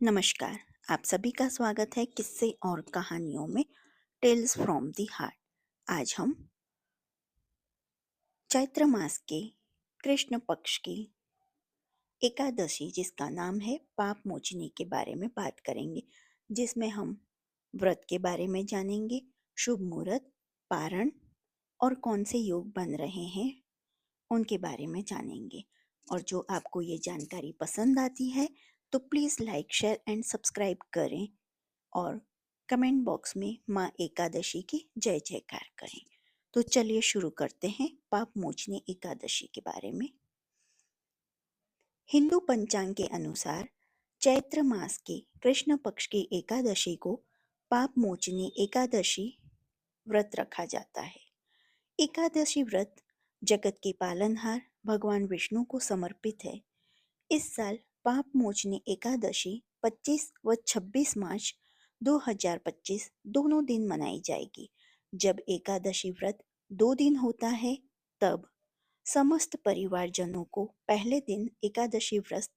नमस्कार। आप सभी का स्वागत है किस्से और कहानियों में टेल्स फ्रॉम द हार्ट। आज हम चैत्र मास के कृष्ण पक्ष की एकादशी जिसका नाम है पाप मोचनी के बारे में बात करेंगे, जिसमें हम व्रत के बारे में जानेंगे, शुभ मुहूर्त, पारण और कौन से योग बन रहे हैं उनके बारे में जानेंगे। और जो आपको ये जानकारी पसंद आती है तो please like, share and subscribe करें और कमेंट बॉक्स में माँ एकादशी की जय जयकार करें। तो चलिए शुरू करते हैं पाप मोचनी एकादशी के बारे में। हिंदू पंचांग के अनुसार चैत्र मास के कृष्ण पक्ष की एकादशी को पाप मोचनी एकादशी व्रत रखा जाता है। एकादशी व्रत जगत के पालनहार भगवान विष्णु को समर्पित है। इस साल पाप मोचनी एकादशी 25 व 26 मार्च 2025 दोनों दिन मनाई जाएगी। जब एकादशी व्रत 2 दिन होता है तब समस्त परिवारजनों को पहले दिन एकादशी व्रत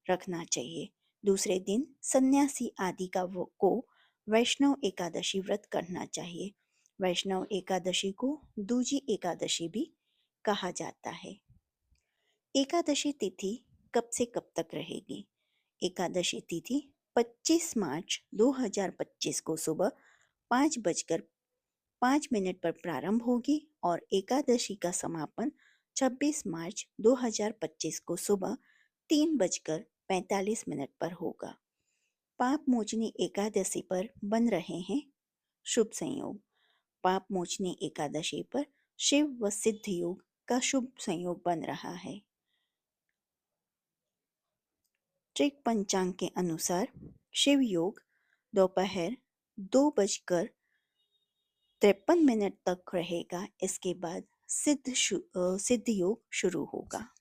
रखना चाहिए। दूसरे दिन सन्यासी आदि को वैष्णव एकादशी व्रत करना चाहिए। वैष्णव एकादशी को दूजी एकादशी भी कहा जाता है। एकादशी तिथि कब से कब तक रहेगी? एकादशी तिथि 25 मार्च 2025 को सुबह 5:05 पर प्रारंभ होगी और एकादशी का समापन 26 मार्च 2025 को सुबह 3:45 पर होगा। पाप मोचनी एकादशी पर बन रहे हैं शुभ संयोग। पाप मोचनी एकादशी पर शिव व सिद्ध योग का शुभ संयोग बन रहा है। त्रिक पंचांग के अनुसार शिव योग दोपहर 2:53 तक रहेगा। इसके बाद सिद्ध योग शुरू होगा।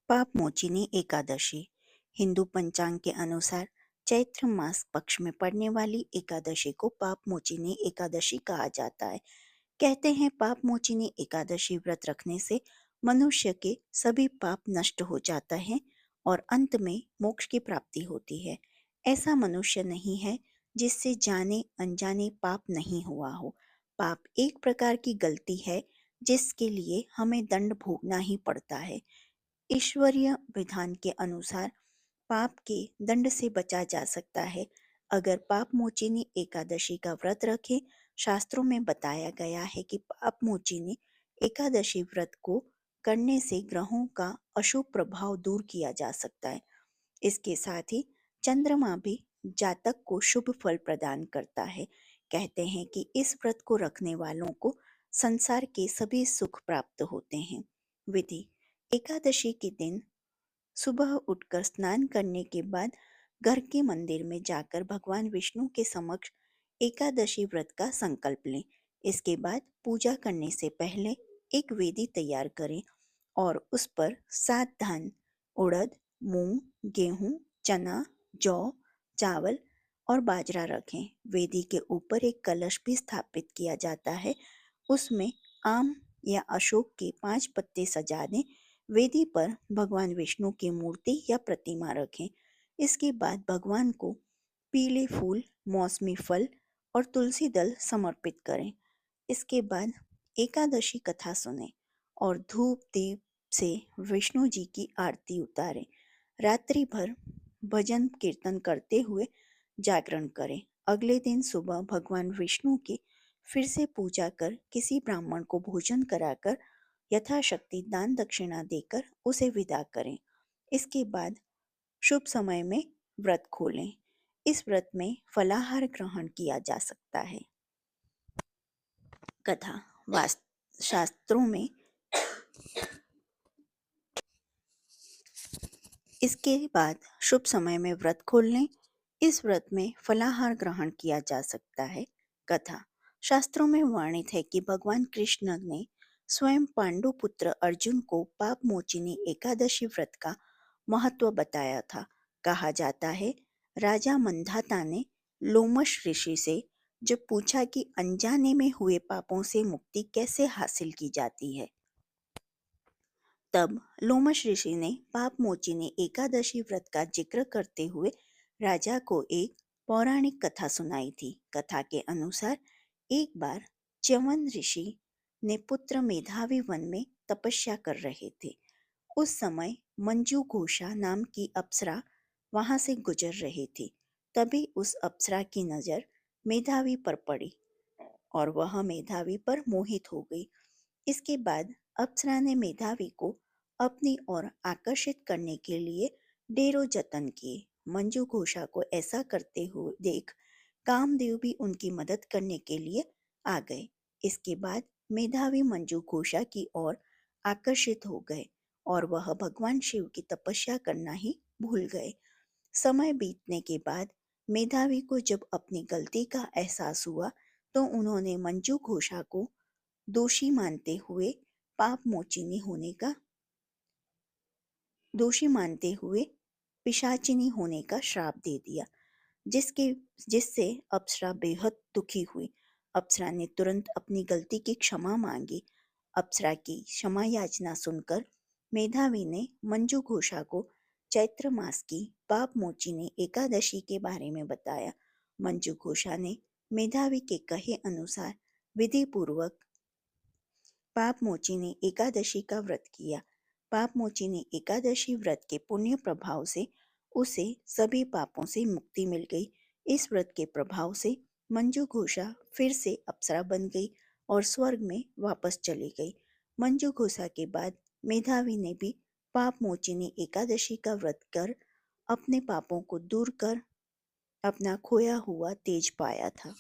पाप मोचिनी एकादशी हिंदू पंचांग के अनुसार चैत्र मास पक्ष में पड़ने वाली एकादशी को पाप मोचिनी एकादशी कहा जाता है। कहते हैं पाप मोचिनी एकादशी व्रत रखने से मनुष्य के सभी पाप नष्ट हो जाता है और अंत में मोक्ष की प्राप्ति होती है। ऐसा मनुष्य नहीं है जिससे जाने अनजाने पाप नहीं हुआ हो। पाप एक प्रकार की गलती है जिसके लिए हमें दंड भोगना ही पड़ता है। ईश्वरीय विधान के अनुसार पाप के दंड से बचा जा सकता है अगर पाप मोचिनी एकादशी का व्रत रखें। शास्त्रों में बताया गया है कि पाप मोचिनी एकादशी व्रत को करने से ग्रहों का अशुभ प्रभाव दूर किया जा सकता है। इसके साथ ही चंद्रमा भी जातक को शुभ फल प्रदान करता है। कहते हैं कि इस व्रत को रखने वालों को संसार के सभी सुख प्राप्त होते हैं। विधि: एकादशी के दिन सुबह उठकर स्नान करने के बाद घर के मंदिर में जाकर भगवान विष्णु के समक्ष एकादशी व्रत का संकल्प लें। इसके बाद पूजा करने से पहले एक वेदी तैयार करें और उस पर 7 धान, उड़द, मूंग, गेहूं, चना, जौ, चावल और बाजरा रखें। वेदी के ऊपर एक कलश भी स्थापित किया जाता है। उसमें आम या अशोक के 5 पत्ते सजा दें। वेदी पर भगवान विष्णु की मूर्ति या प्रतिमा रखें। इसके बाद भगवान को पीले फूल, मौसमी फल और तुलसी दल समर्पित करें। इसके बाद एकादशी कथा सुनें और धूप दीप से विष्णु जी की आरती उतारें। रात्रि भर भजन कीर्तन करते हुए जागरण करें। अगले दिन सुबह भगवान विष्णु की फिर से पूजा कर किसी ब्राह्मण को भोजन कराकर यथाशक्ति दान दक्षिणा देकर उसे विदा करें। इसके बाद शुभ समय में व्रत खोलें। इस व्रत में फलाहार ग्रहण किया जा सकता है। कथा: शास्त्रों में इसके बाद शुभ समय में व्रत खोल लें। इस व्रत में फलाहार ग्रहण किया जा सकता है। कथा: शास्त्रों में वर्णित है कि भगवान कृष्ण ने स्वयं पांडु पुत्र अर्जुन को पाप मोचिनी एकादशी व्रत का महत्व बताया था। कहा जाता है राजा मंधाता ने लोमश ऋषि से जब पूछा कि अनजाने में हुए पापों से मुक्ति कैसे हासिल की जाती है तब लोमश ऋषि ने पाप मोचिनी एकादशी व्रत का जिक्र करते हुए राजा को एक पौराणिक कथा सुनाई थी। कथा के अनुसार एक बार च्यवन ऋषि ने पुत्र मेधावी वन में तपस्या कर रहे थे। उस समय मंजू घोषा नाम की अप्सरा वहां से गुजर रही थी। तभी उस अप्सरा की नजर मेधावी पर पड़ी और वह मेधावी पर मोहित हो गई। इसके बाद अप्सरा ने मेधावी को अपनी ओर आकर्षित करने के लिए ढेरों जतन किए। मंजू घोषा को ऐसा करते हुए देख कामदेव भी उनकी मदद करने के लिए आ गए। इसके बाद मेधावी मंजू घोषा की ओर आकर्षित हो गए और वह भगवान शिव की तपस्या करना ही भूल गए। समय बीतने के बाद मेधावी को जब अपनी गलती का एहसास हुआ तो उन्होंने मंजू घोषा को दोषी मानते हुए पाप मोचिनी होने का दोषी मानते हुए पिशाचिनी होने का श्राप दे दिया, जिसके जिससे अप्सरा बेहद दुखी हुई। अप्सरा ने तुरंत अपनी गलती की क्षमा मांगी। अप्सरा की क्षमा याचना सुनकर मेधावी ने मंजू घोषा को चैत्र मास की पाप मोचिनी एकादशी के बारे में बताया। मंजू घोषा ने मेधावी के कहे अनुसार विधि पूर्वक पापमोचिनी एकादशी का व्रत किया। पापमोचिनी एकादशी व्रत के पुण्य प्रभाव से उसे सभी पापों से मुक्ति मिल गई। इस व्रत के प्रभाव से मंजू घोषा फिर से अप्सरा बन गई और स्वर्ग में वापस चली गई। मंजू घोषा के बाद मेधावी ने भी पापमोचिनी एकादशी का व्रत कर अपने पापों को दूर कर अपना खोया हुआ तेज पाया था।